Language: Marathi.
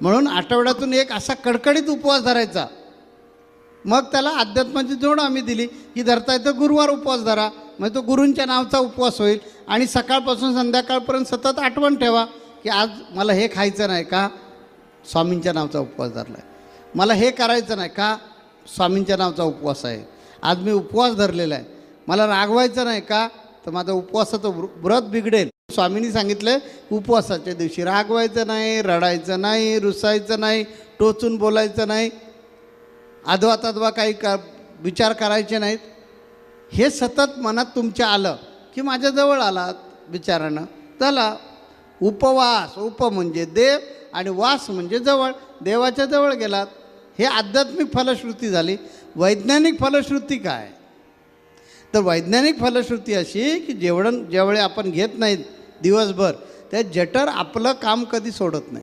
म्हणून आठवड्यातून एक असा कडकडीत उपवास धरायचा. मग त्याला अध्यात्माची जोड आम्ही दिली की धरता येतं गुरुवार उपवास धरा, मग तो गुरूंच्या नावचा उपवास होईल. आणि सकाळपासून संध्याकाळपर्यंत सतत आठवण ठेवा की आज मला हे खायचं नाही का, स्वामींच्या नावचा उपवास धरला आहे. मला हे करायचं नाही का, स्वामींच्या नावचा उपवास आहे. आज मी उपवास धरलेला आहे. मला रागवायचं नाही का, तर माझं उपवासाचं व्रत बिघडेल. स्वामींनी सांगितलं उपवासाच्या दिवशी रागवायचं नाही, रडायचं नाही, रुसायचं नाही, टोचून बोलायचं नाही, अधवा काही विचार करायचे नाहीत. हे सतत मनात तुमच्या आलं की माझ्याजवळ आलात विचारानं झाला उपवास. उप म्हणजे देव आणि वास म्हणजे जवळ, देवाच्या जवळ गेलात. हे आध्यात्मिक फलश्रुती झाली. वैज्ञानिक फलश्रुती काय, तर वैज्ञानिक फलश्रुती अशी की ज्यावेळी आपण घेत नाहीत दिवसभर त्या जठर आपलं काम कधी सोडत नाही.